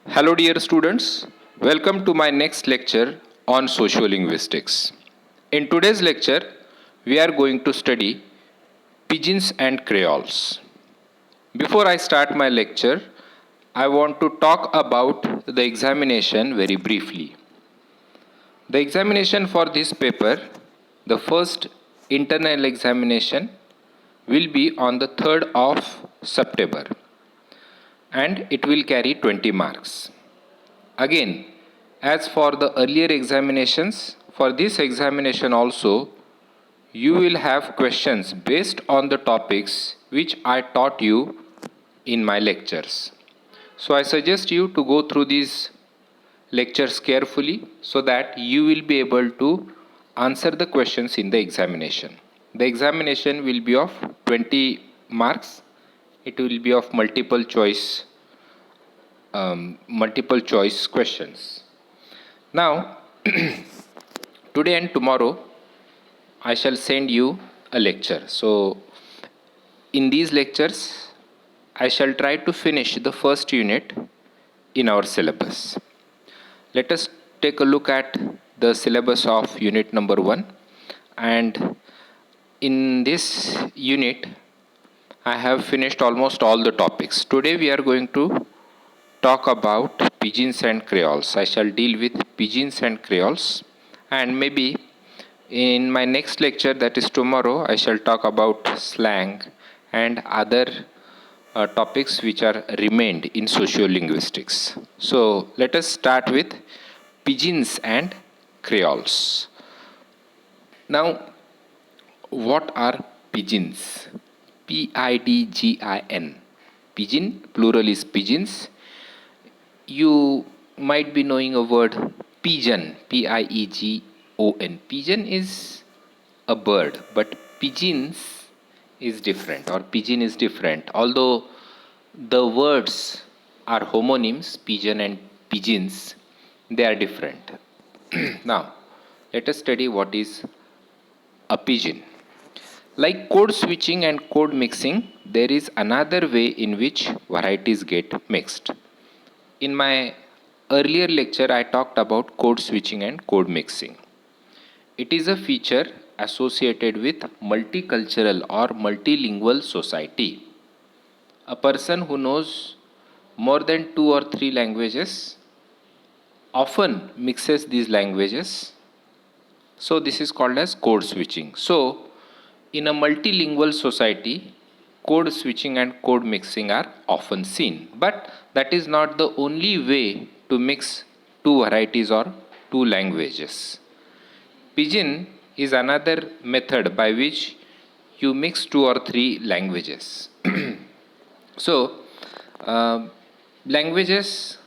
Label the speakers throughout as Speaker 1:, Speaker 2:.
Speaker 1: Hello, dear students. Welcome to my next lecture on sociolinguistics. In today's lecture, we are going to study Pidgins and Creoles. Before I start my lecture, I want to talk about the examination very briefly. The examination for this paper, the first internal examination, will be on the 3rd of September and it will carry 20 marks. Again, as for the earlier examinations, for this examination also, you will have questions based on the topics which I taught you in my lectures. So I suggest you to go through these lectures carefully so that you will be able to answer the questions in the examination. The examination will be of 20 marks. It will be of multiple choice questions. Now, today and tomorrow, I shall send you a lecture. So, in these lectures, I shall try to finish the first unit in our syllabus. Let us take a look at the syllabus of unit number 1. And in this unit, I have finished almost all the topics. Today, we are going to talk about Pidgins and Creoles. I shall deal with Pidgins and Creoles, and maybe in my next lecture, that is tomorrow, I shall talk about slang and other topics which are remained in sociolinguistics. So let us start with Pidgins and Creoles. Now, what are Pidgins? Pidgin. Pigeon, plural is pigeons. You might be knowing a word pigeon, Piegon. Pigeon is a bird, but pigeons is different, or pigeon is different. Although the words are homonyms, pigeon and pigeons, they are different. Now, let us study what is a pigeon. Like code switching and code mixing, there is another way in which varieties get mixed. In my earlier lecture, I talked about code switching and code mixing. It is a feature associated with multicultural or multilingual society. A person who knows more than 2 or 3 languages often mixes these languages. So this is called as code switching. So in a multilingual society, code switching and code mixing are often seen. But that is not the only way to mix two varieties or two languages. Pidgin is another method by which you mix 2 or 3 languages. So, languages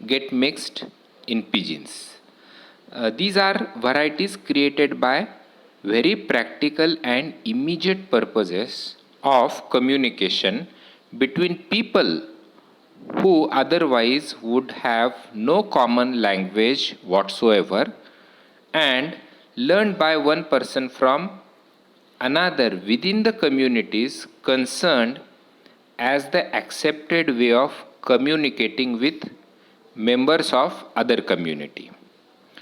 Speaker 1: get mixed in pigeons. These are varieties created by very practical and immediate purposes of communication between people who otherwise would have no common language whatsoever, and learned by one person from another within the communities concerned as the accepted way of communicating with members of other community.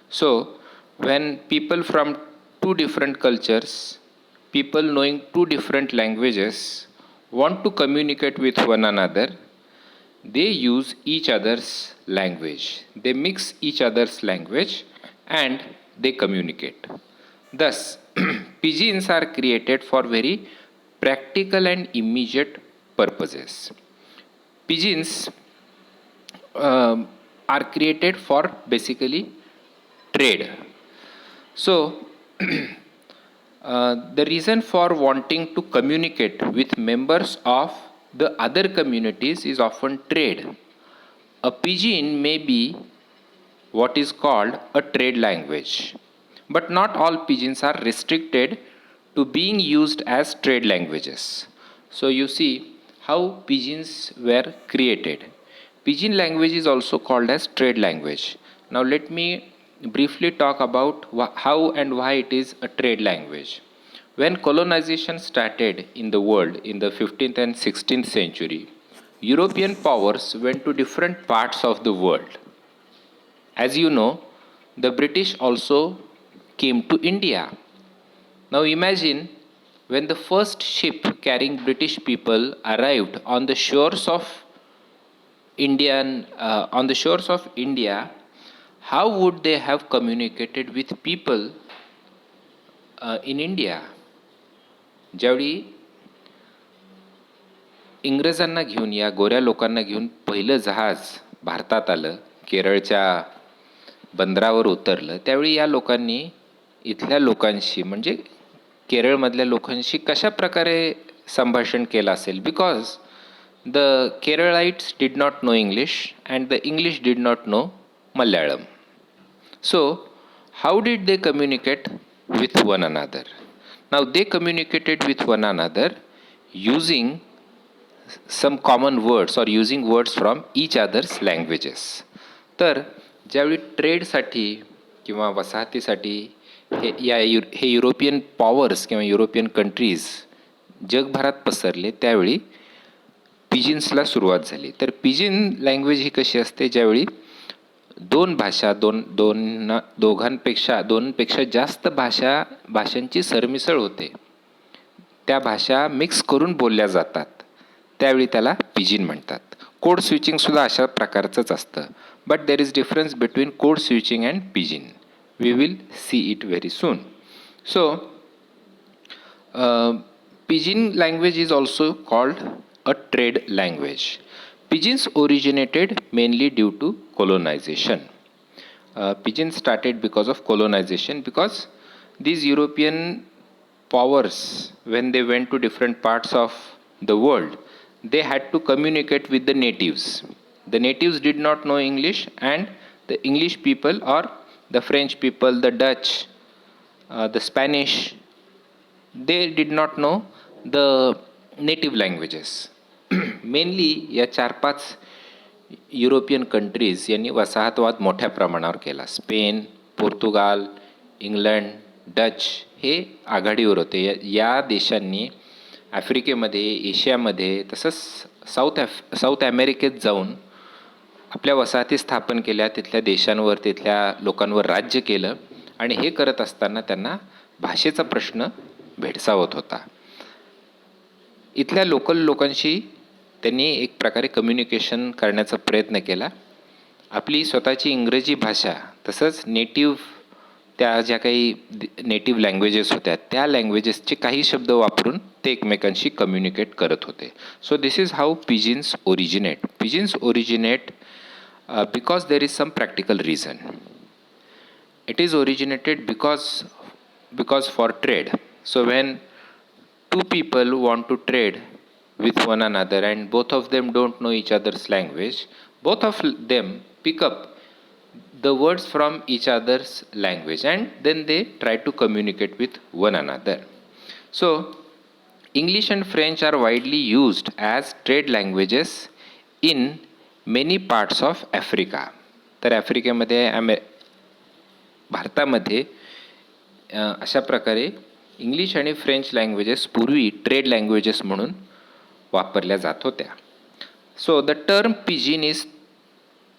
Speaker 1: So, when people from two different cultures, people knowing two different languages, want to communicate with one another, they use each other's language. They mix each other's language and they communicate. Thus, pigeons are created for very practical and immediate purposes. Pigeons are created for basically trade. So, the reason for wanting to communicate with members of the other communities is often trade. A pidgin may be what is called a trade language, but not all pidgins are restricted to being used as trade languages. So, you see how pidgins were created. Pidgin language is also called as trade language. Now, let me briefly talk about how and why it is a trade language. When colonization started in the world in the 15th and 16th century, European powers went to different parts of the world. As you know, the British also came to India. Now imagine when the first ship carrying British people arrived on the shores of India, how would they have communicated with people in India? ज्यावेळी इंग्रजांना घेऊन या गोऱ्या लोकांना घेऊन पहिलं जहाज भारतात आलं, केरळच्या बंदरावर उतरलं, त्यावेळी या लोकांनी इथल्या लोकांशी म्हणजे केरळमधल्या लोकांशी कशा प्रकारे संभाषण केलं असेल? Because the Keralites did not know English and the English did not know Malayalam. So how did they communicate with one another? Now they communicated with one another using some common words or using words from each other's languages. तर ज्यावेळी ट्रेडसाठी किंवा वसाहतीसाठी हे European powers किंवा European countries जगभरात पसरले, त्यावेळी पिजिन्सला सुरुवात झाली. तर पिजिन लँग्वेज ही कशी असते? ज्यावेळी दोनपेक्षा जास्त भाषांची सरमिसळ होते, त्या भाषा मिक्स करून बोलल्या जातात, त्यावेळी त्याला पिजिन म्हणतात. कोड स्विचिंग सुद्धा अशा प्रकारचंच असतं. But there is difference between code switching and pidgin. We will see it very soon. So pidgin language is also called a trade language. Pidgins originated mainly due to colonization. Pidgins started because of colonization, because these European powers, when they went to different parts of the world, they had to communicate with the natives. The natives did not know English, and the English people or the French people, the Dutch, the Spanish, they did not know the native languages. Mainly या 4-5 European countries यांनी वसाहतवाद मोठ्या प्रमाणावर केला. Spain, Portugal, England, Dutch हे आघाडीवर होते. या देशांनी आफ्रिकेमध्ये, एशियामध्ये तसंच साऊथ अमेरिकेत जाऊन आपल्या वसाहती स्थापन केल्या, तिथल्या देशांवर, तिथल्या लोकांवर राज्य केलं. आणि हे करत असताना त्यांना भाषेचा प्रश्न भेडसावत होता. इथल्या लोकल लोकांशी त्यांनी एक प्रकारे कम्युनिकेशन करण्याचा प्रयत्न केला. आपली स्वतःची इंग्रजी भाषा तसंच नेटिव्ह त्या ज्या काही नेटिव्ह लँग्वेजेस होत्या त्या लँग्वेजेसचे काही शब्द वापरून ते एकमेकांशी कम्युनिकेट करत होते. So this is how pidgins originate. Pidgins originate because there is some practical reason. It is originated because for trade. So when two people want to trade with one another and both of them don't know each other's language, both of them pick up the words from each other's language and then they try to communicate with one another. So English and French are widely used as trade languages in many parts of Africa. तर आफ्रिकेमध्ये, भारतामध्ये अशा प्रकारे English आणि French languages पूर्वी trade languages म्हणून वापरल्या जात होत्या. So the term pidgin is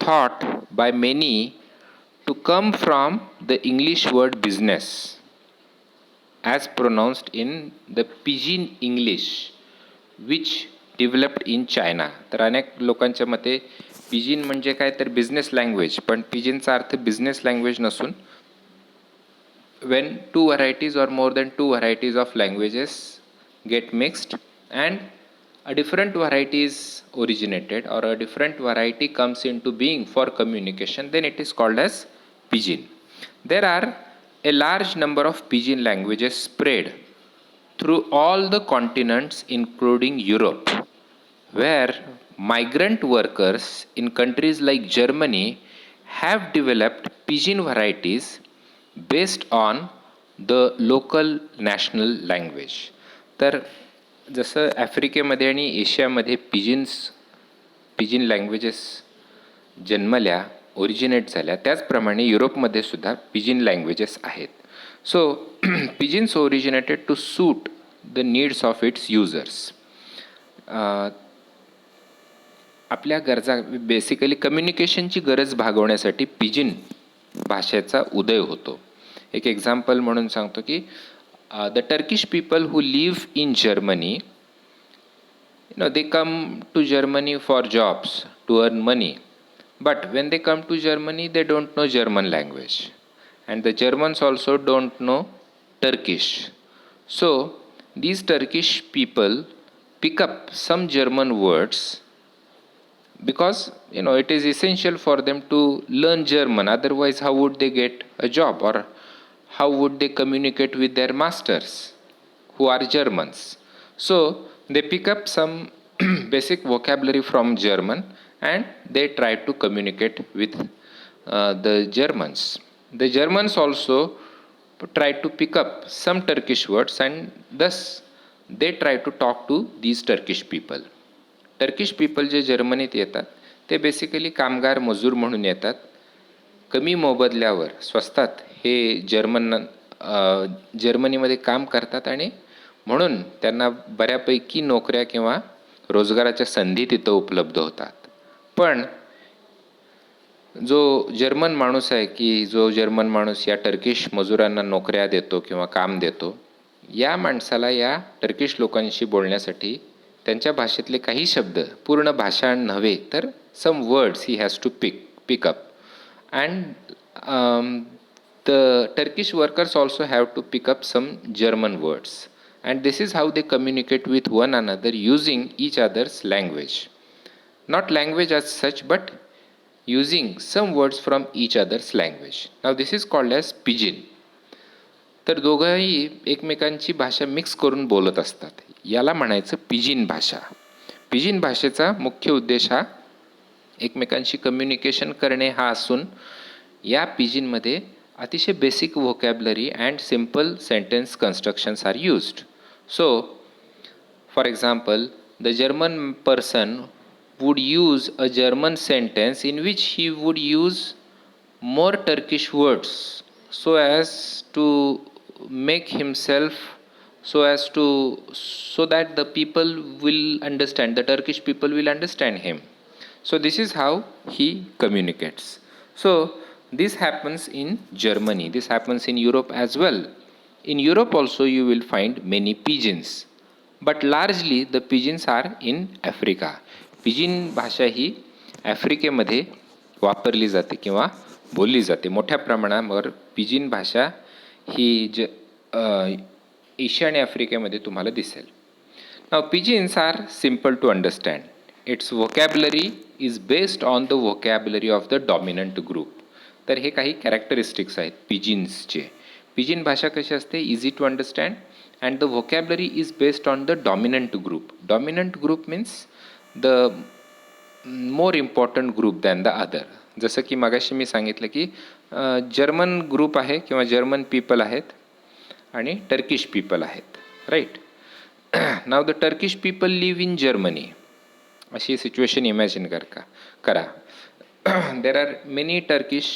Speaker 1: thought by many to come from the English word business as pronounced in the pidgin English which developed in China. तर अनेक लोकांच्या मते पिजिन म्हणजे काय तर बिझनेस लँग्वेज, पण पिजिनचा अर्थ बिझनेस लँग्वेज नसून when two varieties or more than two varieties of languages get mixed and a different variety is originated or a different variety comes into being for communication, then it is called as Pidgin. There are a large number of Pidgin languages spread through all the continents including Europe, where migrant workers in countries like Germany have developed Pidgin varieties based on the local national language. तर जसं आफ्रिकेमध्ये आणि एशियामध्ये pidgin languages जन्मल्या, originate झाल्या, त्याचप्रमाणे युरोपमध्ये सुद्धा पिजिन लँग्वेजेस आहेत. So pidgins originated to suit the needs of its users. आपल्या गरजा बेसिकली कम्युनिकेशनची गरज भागवण्यासाठी पिजिन भाषेचा उदय होतो. एक एक्झाम्पल म्हणून सांगतो की the Turkish people who live in Germany, they come to Germany for jobs to earn money, but when they come to Germany they don't know German language, and the Germans also don't know Turkish. So these Turkish people pick up some German words because it is essential for them to learn German, otherwise how would they get a job, or how would they communicate with their masters who are Germans. So they pick up some basic vocabulary from German and they try to communicate with the Germans. The Germans also try to pick up some Turkish words and thus they try to talk to these Turkish people. Turkish people जे जर्मनीत येतात ते basically कामगार मजूर म्हणून येतात. कमी मोबदल्यावर स्वस्तात हे जर्मनीमध्ये काम करतात आणि म्हणून त्यांना बऱ्यापैकी नोकऱ्या किंवा रोजगाराच्या संधी तिथं उपलब्ध होतात. पण जो जर्मन माणूस आहे की जो जर्मन माणूस या टर्किश मजुरांना नोकऱ्या देतो किंवा काम देतो, या माणसाला या टर्किश लोकांशी बोलण्यासाठी त्यांच्या भाषेतले काही शब्द, पूर्ण भाषा नव्हे तर some words he has to pick up, and the Turkish workers also have to pick up some German words, and this is how they communicate with one another using each other's language. Not language as such, but using some words from each other's language. Now this is called as Pidgin. तर दोघंही एकमेकांची भाषा mix करून बोलत असतात. याला म्हणायचं pidgin भाषा. पिजिन भाषेचा मुख्य उद्देश हा एकमेकांशी कम्युनिकेशन करणे हा असून या पिजिनमध्ये अतिशय basic vocabulary and simple sentence constructions are used. So for example, the German person would use a German sentence in which he would use more Turkish words so as to make himself so that the people will understand, the Turkish people will understand him. So this is how he communicates. So this happens in Germany, this happens in Europe as well. In Europe also you will find many pigeons, but largely the pigeons are in Africa. Pidgin भाषा ही आफ्रिकेमध्ये वापरली जाते किंवा बोलली जाते. मोठ्या प्रमाणावर pidgin भाषा ही Asia आणि आफ्रिकेमध्ये तुम्हाला दिसेल. Now pidgins are simple to understand. Its vocabulary is based on the vocabulary of the dominant group. तर हे काही कॅरेक्टरिस्टिक्स आहेत पिजिन्सचे. पिजिन भाषा कशी असते? Easy to understand and the vocabulary is based on the dominant group. Dominant group means the more important group than the other. जसं की मगाशी मी सांगितलं की जर्मन ग्रुप आहे किंवा जर्मन पीपल आहेत आणि टर्किश पीपल आहेत, right. Now the Turkish people live in Germany. अशी सिच्युएशन इमॅजिन करा. There are many Turkish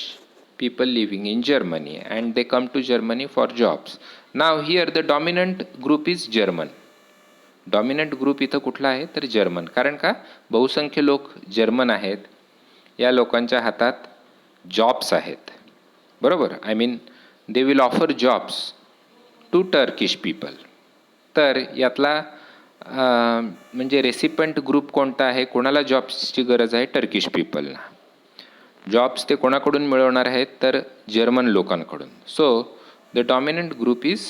Speaker 1: people living in Germany and they come to Germany for jobs. Now here the dominant group is German. Dominant group इथं कुठला आहे तर German. कारण का? बहुसंख्य लोक जर्मन आहेत. या लोकांच्या हातात जॉब्स आहेत, बरोबर. I mean they will offer jobs to Turkish people. तर यातला म्हणजे रेसिपंट ग्रुप कोणता आहे? कोणाला जॉब्सची गरज आहे? टर्किश पीपलना. जॉब्स ते कोणाकडून मिळवणार आहेत तर जर्मन लोकांकडून. So the dominant group is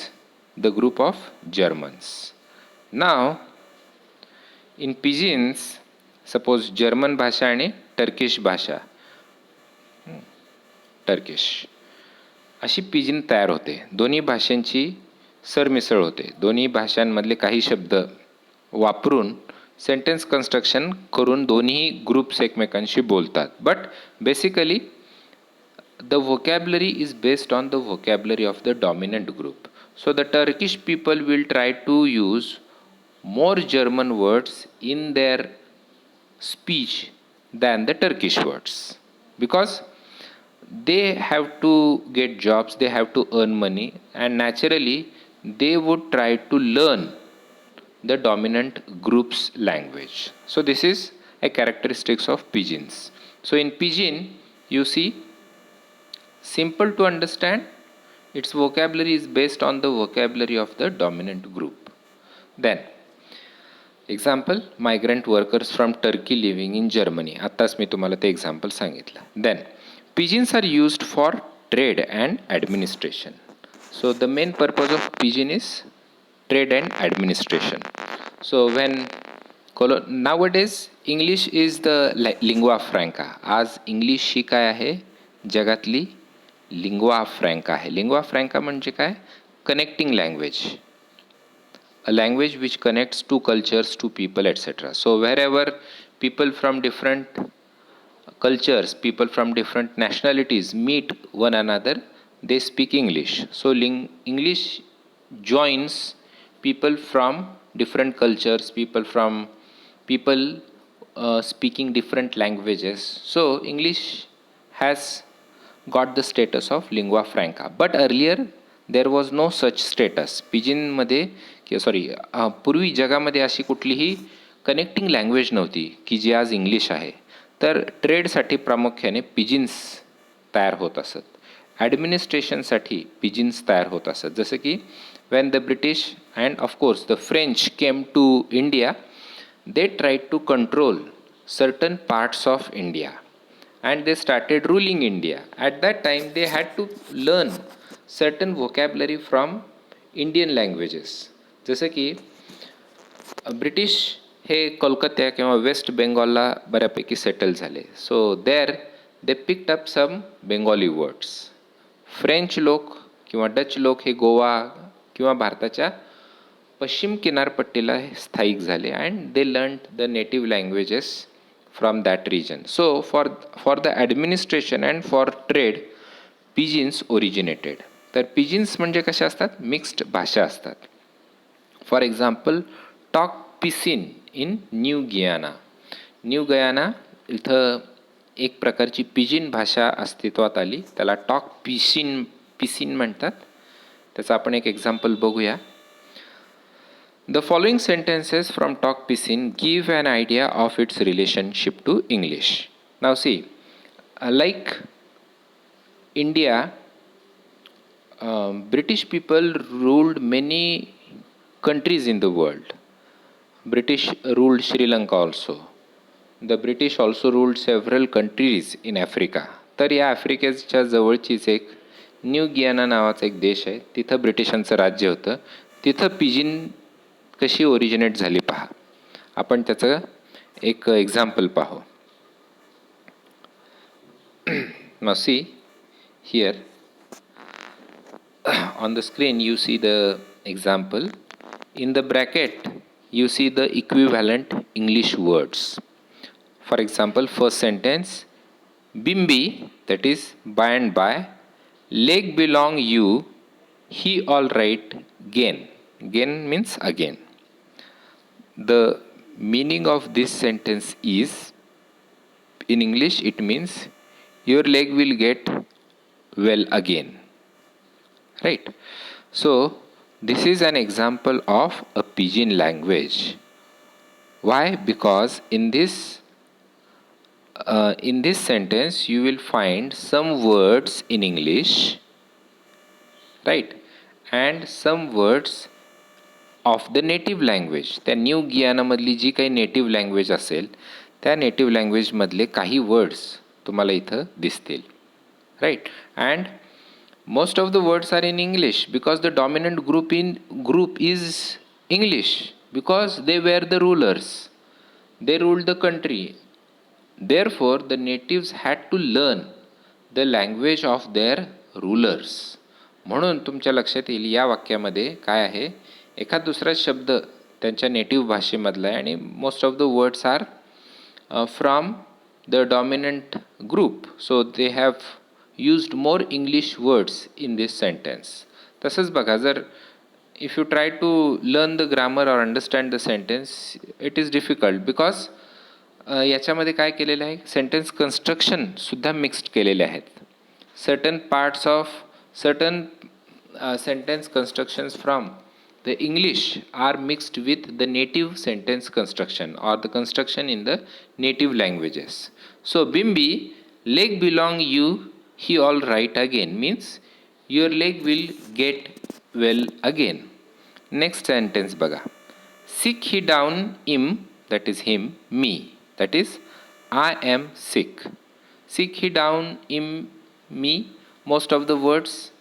Speaker 1: the group of Germans. Now in pigeons suppose German भाषा आणि टर्किश भाषा, टर्किश अशी पिजिन तयार होते. दोन्ही भाषांची सरमिसळ होते. दोन्ही भाषांमधले काही शब्द वापरून सेंटेन्स कन्स्ट्रक्शन करून दोन्ही ग्रुप्स एकमेकांशी बोलतात. But basically the vocabulary is based on the vocabulary of the dominant group. So the Turkish people will try to use more German words in their speech than the Turkish words, because they have to get jobs, they have to earn money, and naturally they would try to learn the dominant group's language. So this is a characteristics of pigeons. So in pigeon, you see, simple to understand, its vocabulary is based on the vocabulary of the dominant group. Then, example, migrant workers from Turkey living in Germany. आत्ताच मी तुम्हाला ते example सांगितलं. Then, pigeons are used for trade and administration. So the main purpose of pigeon is trade and administration. So when nowadays English is the lingua franca. आज English ही काय आहे, जगातली lingua फ्रँका आहे. Lingua फ्रँका म्हणजे काय, connecting language, a language which connects two cultures, two people, etc. So wherever people from different cultures, people from different nationalities meet one another, they speak English. So English joins people from different cultures, people speaking different languages. So English has got the status of lingua franca. But earlier there was no such status. पिजिनमध्ये पूर्वी जगामध्ये अशी कुठलीही connecting language नव्हती की जी आज English आहे. तर ट्रेडसाठी प्रामुख्याने पिजिन्स तयार होत असत. ॲडमिनिस्ट्रेशनसाठी पिजिन्स तयार होत असत. जसं की when the British and of course the French came to India, they tried to control certain parts of India and they started ruling India. At that time they had to learn certain vocabulary from Indian languages. जसं की British हे कोलकाता किंवा waste बेंगॉलला बऱ्यापैकी settle झाले. So there they picked up some Bengali words. French लोक किंवा Dutch लोक हे गोवा किंवा भारताच्या पश्चिम किनारपट्टीला स्थायिक झाले and they learn the native languages from that region. So for the administration and for trade pidgins originated. तर पिजिन्स म्हणजे कशा असतात, मिक्स्ड भाषा असतात. For example Tok Pisin in New Guinea. New Guinea इथं एक प्रकारची पिजिन भाषा अस्तित्वात आली, त्याला टॉक पिसिन म्हणतात. त्याचं आपण एक एक्झाम्पल बघूया. The following sentences from Talk Pisin give an idea of its relationship to English. Now see, like India, British people ruled many countries in the world. British ruled Sri Lanka also. The British also ruled several countries in Africa. तर या आफ्रिकेच्या जवळचीच एक new गियाना नावाचा एक देश आहे, तिथं ब्रिटिशांचं राज्य होतं. तिथं पिजिन कशी ओरिजिनेट झाली पहा. आपण त्याचं एक एक्झाम्पल पाहू. Now see here on the screen you see the example. In the bracket you see the equivalent English words. For example, first sentence, Bimbi, that is by and by, leg belong you, he all right, gain. Gain means again. The meaning of this sentence is, in English it means your leg will get well again. Right? So this is an example of a pidgin language. Why? Because in this sentence you will find some words in English, right, and some words of the native language. त्या new गियानामधली जी काही native language असेल त्या native लँग्वेजमधले काही words तुम्हाला इथं दिसतील. Right. And most of the words are in English because the dominant group is English, because they were the rulers, they ruled the country. Therefore the natives had to learn the language of their rulers. म्हणून तुमच्या लक्षात येईल या वाक्यामध्ये काय आहे, एखाद दुसरा शब्द त्यांच्या नेटिव्ह भाषेमधला आहे आणि most of the words are from the dominant group. So they have used more English words in this sentence. तसंच बघा, जर if you try to learn the grammar or understand the sentence, it is difficult because याच्यामध्ये काय केलेलं आहे, sentence construction सुद्धा mixed केलेले आहेत. certain parts of certain sentence constructions from the English are mixed with the native sentence construction or the construction in the native languages. So Bimbi, leg belong you, he all right again means your leg will get well again. Next sentence baga. Sick he down him, that is him, me, that is I am sick. Sick he down him, me. Most of the words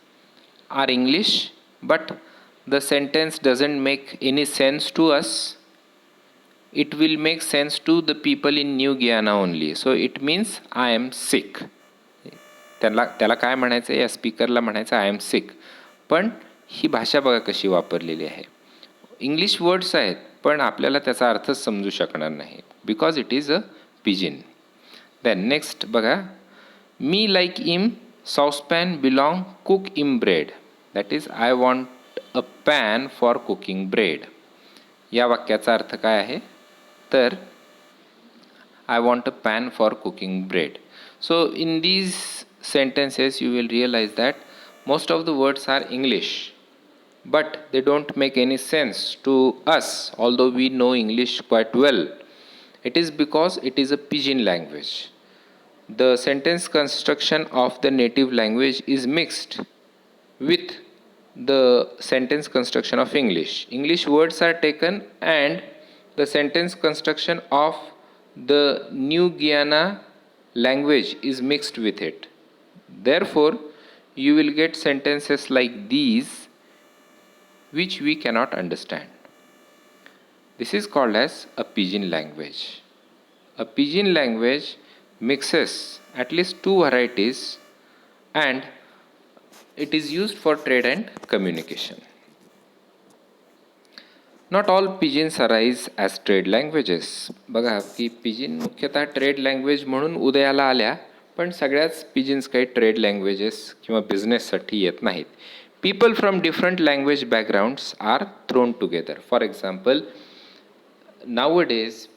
Speaker 1: are English, but the sentence doesn't make any sense to us. It will make sense to the people in New Guyana only. So it means I am sick. त्याला काय म्हणायचं, या स्पीकरला म्हणायचं I am sick. पण ही भाषा बघा कशी वापरलेली आहे. इंग्लिश वर्ड्स आहेत पण आपल्याला त्याचा अर्थच समजू शकणार नाही because it is a pidgin. Then next बघा, me like him saucepan belong cook him bread, that is I want a pan for cooking bread. या वाक्याचा अर्थ काय आहे तर I want a pan for cooking bread. So in these sentences you will realize that most of the words are English, but they don't make any sense to us although we know English quite well. It is because it is a pidgin language. The sentence construction of the native language is mixed with the sentence construction of English. English words are taken and the sentence construction of the New Guyana language is mixed with it. Therefore, you will get sentences like these which we cannot understand. This is called as a pidgin language. A pidgin language mixes at least two varieties and it is used for trade and communication. Not all pidgins arise as trade languages. बघा की pidgin मुख्यतः trade language म्हणून उदयाला आल्या, पण सगळ्याच pigeons काही trade languages किंवा बिझनेससाठी येत नाहीत. People from different language backgrounds are thrown together. For example, nowadays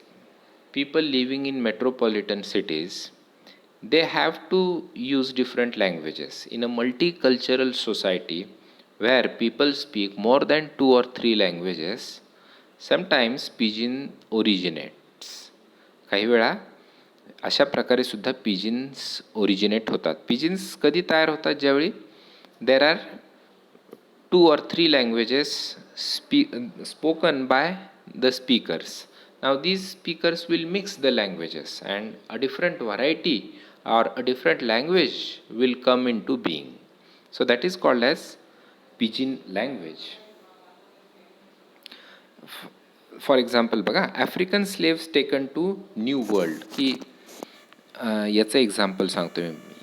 Speaker 1: people living in metropolitan cities, they have to use different languages. In a multicultural society where people speak more than 2 or 3 languages, sometimes pidgin originates. काही वेळा अशा प्रकारे सुद्धा pigeons originate होतात. Pigeons कधी तयार होतात, ज्यावेळी there are 2 or 3 languages spoken by the speakers. Now these speakers will mix the languages and a different variety or a different language will come into being. So that is called as pidgin language. For example, बघा, African slaves taken to New World, की याचं example सांगतो मी.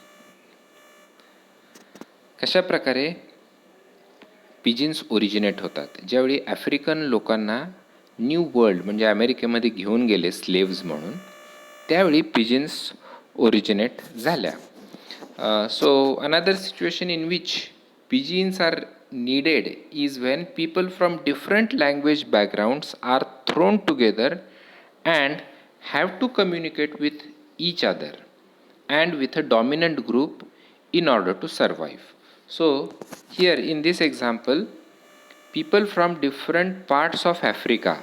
Speaker 1: कशा प्रकारे pigeons originate होतात. ज्यावेळी African लोकांना new world म्हणजे अमेरिकेमध्ये घेऊन गेले स्लेव्ज म्हणून, त्यावेळी पिजिन्स ओरिजिनेट झाल्या. So another situation in which pidgins are needed is when people from different language backgrounds are thrown together and have to communicate with each other and with a dominant group in order to survive. So here in this example, people from different parts of Africa,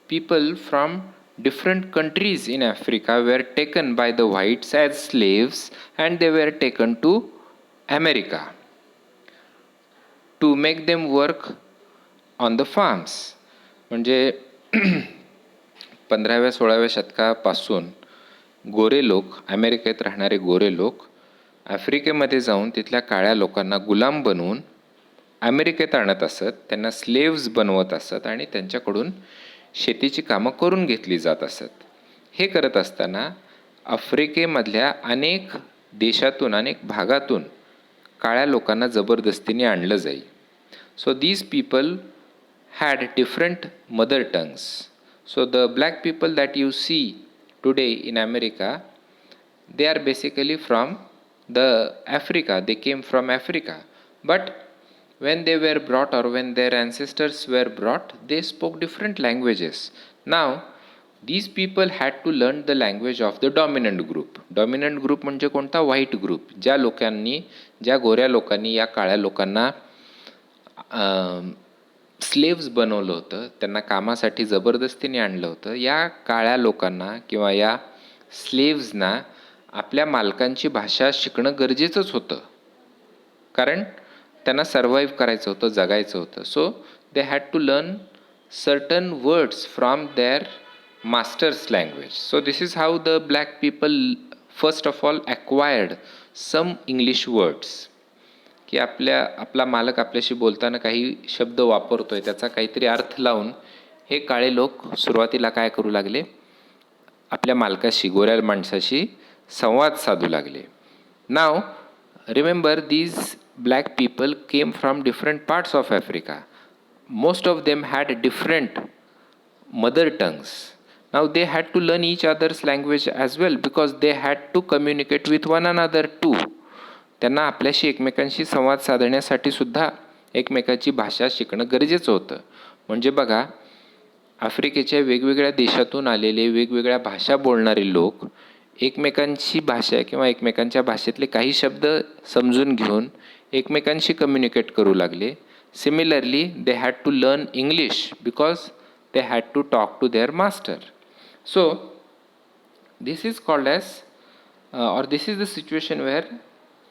Speaker 1: people from different countries in Africa were taken by the whites as slaves and they were taken to America to make them work on the farms. म्हणजे 15व्या-16व्या शतकापासून गोरे लोक, अमेरिकेत राहणारे गोरे लोक आफ्रिकेमध्ये जाऊन तिथल्या काळ्या लोकांना गुलाम बनवून अमेरिकेत आणत असत, त्यांना स्लेव्स बनवत असत आणि त्यांच्याकडून शेतीची कामं करून घेतली जात असत. हे करत असताना आफ्रिकेमधल्या अनेक देशातून, अनेक भागातून काळ्या लोकांना जबरदस्तीने आणलं जाई. So these people had different mother tongues. So the black people that you see today in America, they are basically from the Africa. They came from Africa. But when they were brought or when their ancestors were brought, they spoke different languages. Now, these people had to learn the language of the dominant group. Dominant group म्हणजे कोणता? White group. ज्या लोकांनी, ज्या गोऱ्या लोकांनी या काळ्या लोकांना स्लेव्स बनवलं होतं, त्यांना कामासाठी जबरदस्तीने आणलं होतं. या काळ्या लोकांना किंवा या स्लेव्सना आपल्या मालकांची भाषा शिकणं गरजेचंच होतं, कारण त्यांना सर्व्हाइव्ह करायचं होतं, जगायचं होतं. So they had to learn certain words from their masters language. So this is how the black people first of all acquired some English words, की आपला मालक आपल्याशी बोलताना काही शब्द वापरतोय, त्याचा काहीतरी अर्थ लावून हे काळे लोक सुरुवातीला काय करू लागले, आपल्या मालकाशी, गोऱ्या माणसाशी संवाद साधू लागले. नाव remember, these black people came from different parts of Africa. Most of them had different mother tongues. Now they had to learn each other's language as well, because they had to communicate with one another too. त्यांना आपल्याशी एकमेकांशी संवाद साधण्यासाठी सुद्धा एकमेकाची भाषा शिकणं गरजेचं होतं. म्हणजे बघा, आफ्रिकेच्या वेगवेगळ्या देशातून आलेले वेगवेगळ्या भाषा बोलणारे लोक एकमेकांची भाषा किंवा एकमेकांच्या भाषेतले काही शब्द समजून घेऊन एकमेकांशी कम्युनिकेट करू लागले. Similarly they had to learn English because they had to talk to their master. So this is called as or this is the situation where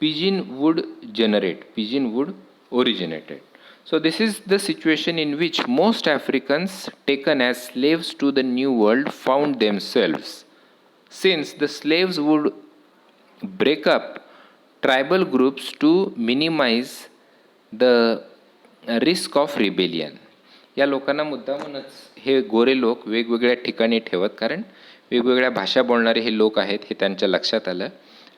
Speaker 1: pigeon would generate, pigeon would originated. So this is the situation in which most Africans taken as slaves to the New World found themselves. Since the slaves would break up tribal groups to minimize the risk of rebellion. या लोकांना मुद्दामूनच हे गोरे लोक वेगवेगळ्या ठिकाणी ठेवत, कारण वेगवेगळ्या भाषा बोलणारे हे लोक आहेत हे त्यांच्या लक्षात आलं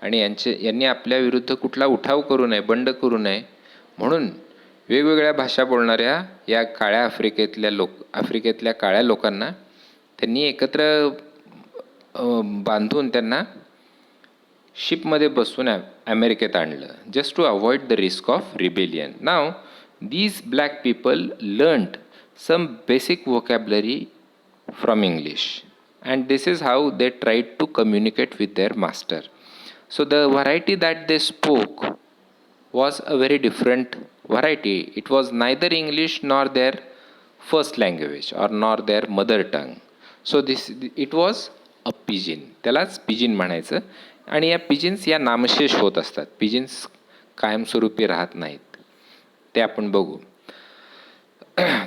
Speaker 1: आणि यांनी आपल्या विरुद्ध कुठला उठाव करू नये, बंड करू नये म्हणून वेगवेगळ्या भाषा बोलणाऱ्या या काळ्या आफ्रिकेतल्या काळ्या लोकांना त्यांनी एकत्र बांधून त्यांना शिपमध्ये बसून अमेरिकेत आणलं, just to avoid the risk of rebellion. Now these black people learned some basic vocabulary from English, and this is how they tried to communicate with their master. So the variety that they spoke was a very different variety. It was neither English nor their first language or nor their mother tongue. So it was a pidgin. त्यालाच pidgin म्हणायचं. आणि या pigeons या नामशेष होत असतात. Pigeons कायमस्वरूपी राहत नाहीत, ते आपण बघू.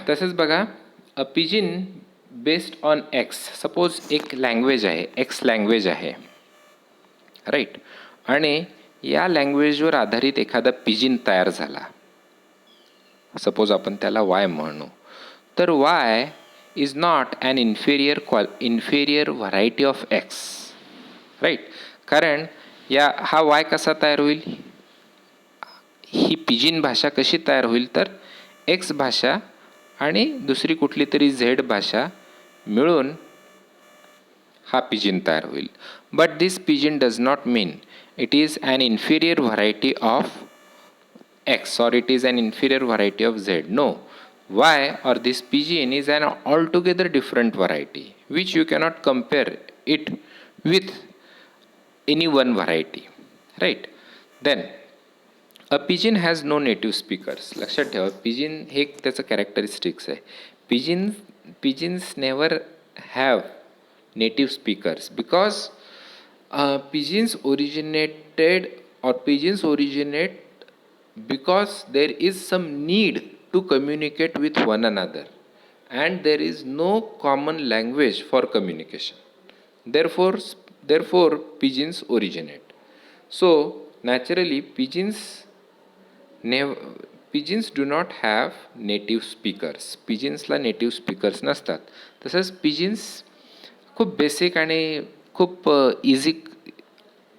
Speaker 1: तसंच बघा, a pidgin based on X, suppose एक लँग्वेज आहे, एक्स लँग्वेज आहे, राईट, आणि या लँग्वेजवर आधारित एखादा पिजिन तयार झाला, सपोज आपण त्याला वाय म्हणू, तर Y is not an inferior variety of X, right. कारण हा वाय कसा तयार होईल, ही पिजिन भाषा कशी तयार होईल, तर एक्स भाषा आणि दुसरी कुठली तरी झेड भाषा मिळून हा पिजिन तयार होईल. But this pidgin does not mean it is an inferior variety of X or it is an inferior variety of z. No, y or this pigeon is an altogether different variety which you cannot compare it with any one variety, right? Then a pigeon has no native speakers. लक्षात ठेवा, pidgin हे त्याचं characteristics आहे. Pidgins never have native speakers because pigeons originate because there is some need to communicate with one another and there is no common language for communication. Therefore pigeons originate. So naturally pigeons do not have native speakers. पिजिन्सला native speakers नसतात. तसंच pigeons खूप basic आणि खूप easy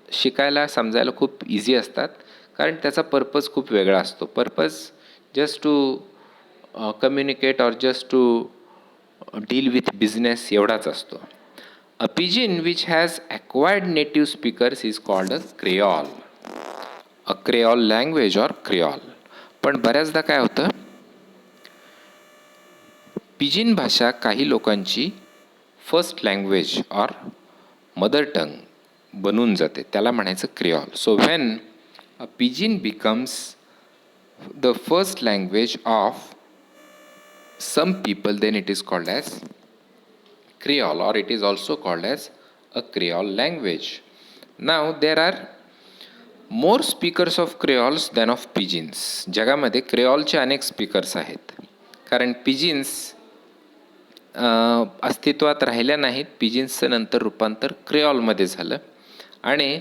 Speaker 1: शिकायला, समजायला खूप easy असतात, कारण त्याचा पर्पज खूप वेगळा असतो. Purpose just to communicate or just to deal with business एवढाच असतो. A pidgin which has acquired native speakers is called a creole. A creole language or creole. पण बऱ्याचदा काय होतं, पिजिन भाषा काही लोकांची first language or mother tongue बनून जाते, त्याला म्हणायचं creole. So when a pidgin becomes the first language of some people, then it is called as Creole, or it is also called as a Creole language. Now there are more speakers of Creoles than of Pidgins. जगामध्ये क्रेओलचे अनेक speakers आहेत, कारण pigeons अस्तित्वात राहिल्या नाहीत. पिजिन्सचं नंतर रूपांतर क्रेओलमध्ये झालं आणि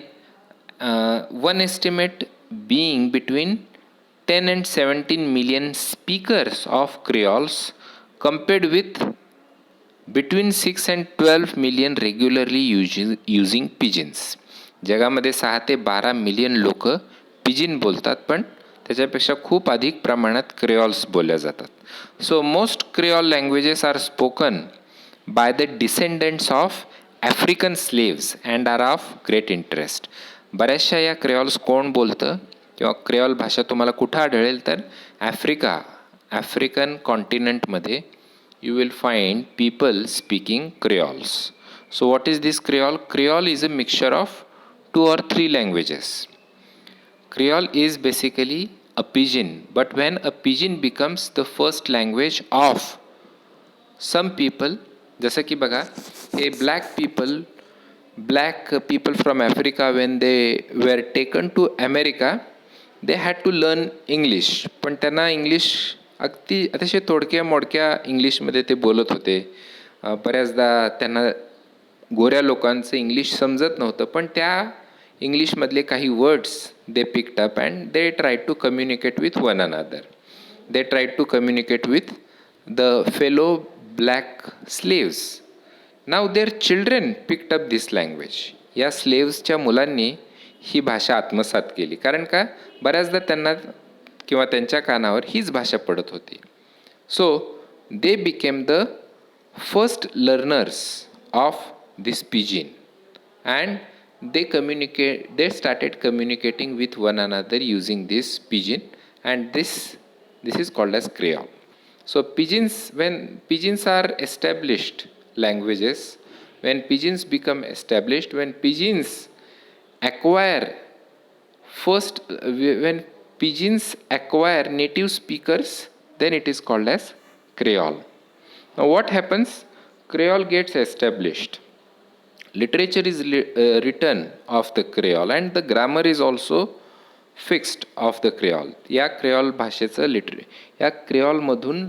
Speaker 1: one estimate being between 10 and 17 million speakers of Creoles compared with between 6 and 12 million regularly using Pidgins. जगामध्ये 6 ते 12 मिलियन लोक पिजिन बोलतात, पण त्याच्यापेक्षा खूप अधिक प्रमाणात क्रेओल्स बोलल्या जातात. So most creole languages are spoken by the descendants of African slaves and are of great interest. बऱ्याचशा या क्रेओल्स कोण बोलतं किंवा क्रेओल भाषा तुम्हाला कुठं आढळेल तर African कॉन्टिनेंटमध्ये you will find people speaking Creoles. So what is this Creole? Creole is a mixture of 2 or 3 languages. Creole is basically a pidgin, but when a pidgin becomes the first language of some people, जसं की बघा हे black people from Africa, when they were taken to America, they had to learn English. पण त्यांना English अतिशय तोडक्या मोडक्या इंग्लिशमध्ये ते बोलत होते. बऱ्याचदा त्यांना गोऱ्या लोकांचं इंग्लिश समजत नव्हतं, पण त्या इंग्लिशमधले काही words they picked up and they try to communicate with one another. They try to communicate with the fellow black slaves. Now their children picked up this language. या स्लेव्सच्या मुलांनी ही भाषा आत्मसात केली, कारण का बऱ्याचदा त्यांना किंवा त्यांच्या कानावर हीच भाषा पडत होती. So they became the first learners of this pidgin and they started communicating with one another using this pidgin, and this is called as Creole. So when pidgins are established languages, when pidgins become established, when pidgins acquire native speakers, then it is called as Creole. Now what happens? Creole gets established. Literature is written of the Creole and the grammar is also fixed of the Creole. या creole भाषेचं या क्रेओलमधून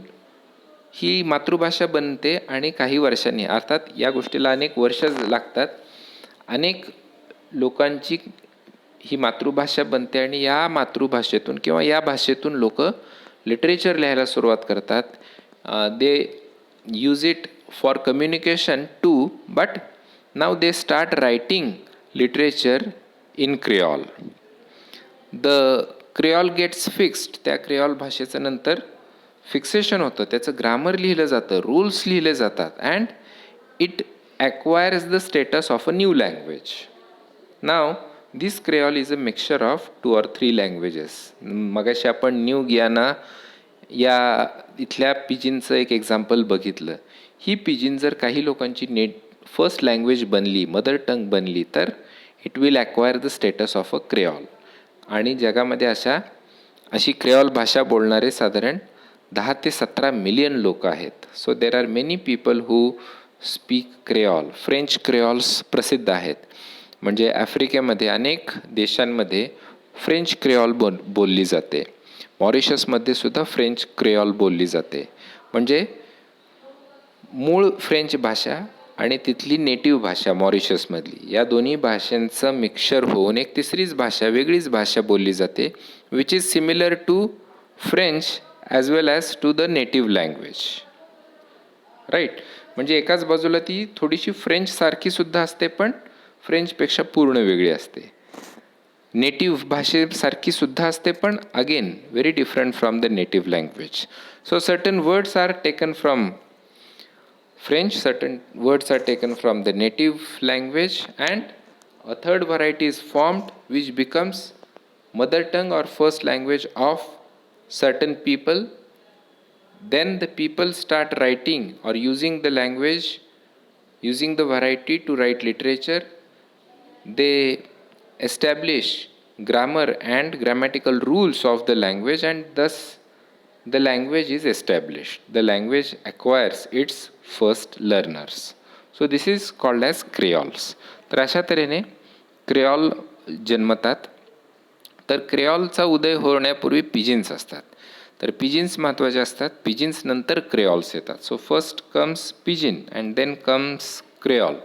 Speaker 1: ही मातृभाषा बनते आणि काही वर्षांनी, अर्थात या गोष्टीला अनेक वर्ष लागतात, अनेक लोकांची ही मातृभाषा बनते आणि या मातृभाषेतून किंवा या भाषेतून लोक लिटरेचर लिहायला सुरुवात करतात. They use it for communication too, but now they start writing literature in creole. The creole gets fixed. त्या क्रेओल भाषेचं नंतर फिक्सेशन होतं, त्याचं ग्रामर लिहिलं जातं, रूल्स लिहिले जातात, and it acquires the status of a new language. Now this creole is a mixture of 2 or 3 languages. मगाशी आपण न्यू गियाना या इथल्या पिजिनचं एक एक्झाम्पल बघितलं. ही पिजिन जर काही लोकांची फर्स्ट लँग्वेज बनली, मदर टंग बनली, तर it will acquire the status of a creole. आणि जगामध्ये अशी क्रेओल भाषा बोलणारे साधारण 10 ते 17 मिलियन लोक आहेत. So there are many people who speak creole. French creoles प्रसिद्ध आहेत. म्हणजे आफ्रिकेमध्ये अनेक देशांमध्ये फ्रेंच क्रेओल बोलली जाते. मॉरिशसमध्ये सुद्धा फ्रेंच क्रेओल बोलली जाते. म्हणजे मूळ फ्रेंच भाषा आणि तिथली नेटिव्ह भाषा मॉरिशसमधली, या दोन्ही भाषांचं मिक्सचर होऊन एक तिसरीच भाषा, वेगळीच भाषा बोलली जाते, which is similar to French as well as to the native language. Right. म्हणजे एकाच बाजूला ती थोडीशी फ्रेंच सारखी सुद्धा असते, पण फ्रेंचपेक्षा पूर्ण वेगळी असते. नेटिव्ह भाषेसारखी सुद्धा असते, पण again very different from the native language. So certain words are taken from French, certain words are taken from the native language, and a third variety is formed which becomes mother tongue or first language of certain people. Then the people start writing or using the language, using the variety to write literature. They establish grammar and grammatical rules of the language, and thus the language is established. The language acquires its first learners. So this is called as creoles. तर अशा तऱ्हेने क्रेऑल जन्मतात. तर क्रेऑलचा उदय होण्यापूर्वी pigeons असतात. तर pigeons महत्त्वाचे असतात. Pigeons नंतर क्रेऑल्स येतात. So first comes pidgin and then comes creole.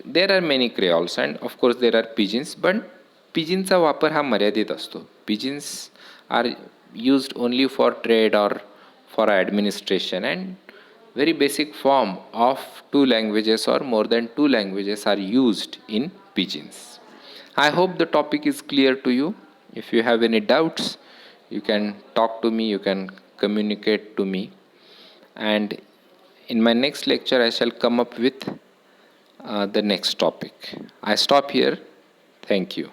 Speaker 1: There are many creoles and of course there are pidgins, पण पिजिनचा वापर हा मर्यादित असतो. Pidgins are used only for trade or for administration, and very basic form of two languages or more than two languages are used in pidgins. I hope the topic is clear to you. If you have any doubts, you can talk to me, you can communicate to me, and in my next lecture I shall come up with the next topic. I stop here. Thank you.